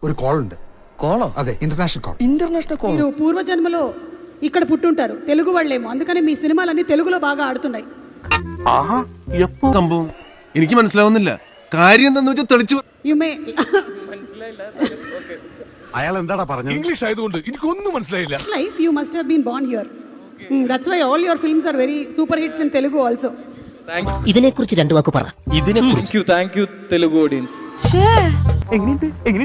ഒരു കോൾ ഉണ്ട്. కోళం అదే ఇంటర్నేషనల్ కాల్. ఇంటర్నేషనల్ కోళం. మీరు పూర్వజన్మలో ఇక్కడ పుట్టుంటారు, తెలుగు వాళ్ళేమో, అందుకని మీ సినిమాలన్నీ తెలుగులో బాగా ఆడుతున్నాయి. സംഭവം എനിക്ക് മനസ്സിലാവുന്നില്ല. കാര്യം എന്താന്ന് വെച്ചാൽ തെളിച്ചു. యు మే അയാൾ എന്താടാ പറഞ്ഞത്? ഇംഗ്ലീഷ് ആയതുകൊണ്ട് എനിക്കൊന്നും മനസ്സിലായില്ല. life you must have been born here. That's why all your films are very super hits in Telugu also. ഇതിനെക്കുറിച്ച് രണ്ടു വാക്ക് പറ. Thank you Telugu audience.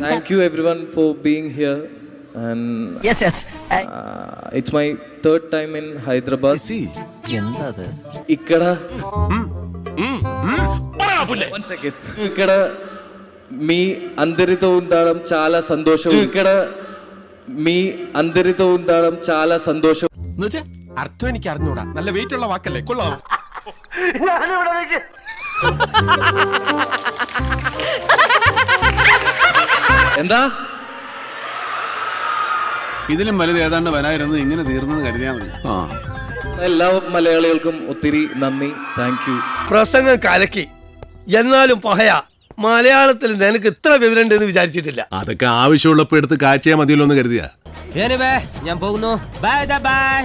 Thank you everyone for being here and yes it's my third time in Hyderabad. എന്താ അത്? ikkada one second ikkada మీ అందరితో ఉండడం చాలా సంతోషం. ఇక్కడ మీ అందరితో ఉండడం చాలా సంతోషం. അർത്ഥം എനിക്ക് അറിഞ്ഞൂടാ. നല്ല വെയിറ്റ് ഉള്ള വാക്കല്ലേ, കൊള്ളാം. എന്താ ഇതിലും വലുത് ഏതാണ്ട് വരായിരുന്നു. ഇങ്ങനെ തീർന്നത് കരുതിയാ മതി. എല്ലാ മലയാളികൾക്കും ഒത്തിരി നന്ദി. Thank you. പ്രസംഗം കലക്കി, എന്നാലും പഹയ മലയാളത്തിൽ നിനക്ക് ഇത്ര വിവരമുണ്ടെന്ന് വിചാരിച്ചിട്ടില്ല. അതൊക്കെ ആവശ്യമുള്ളപ്പോ എടുത്ത് കാച്ചിയാ മതിയല്ലോ എന്ന് കരുതിയാ. ഞാൻ പോകുന്നു. Bye bye.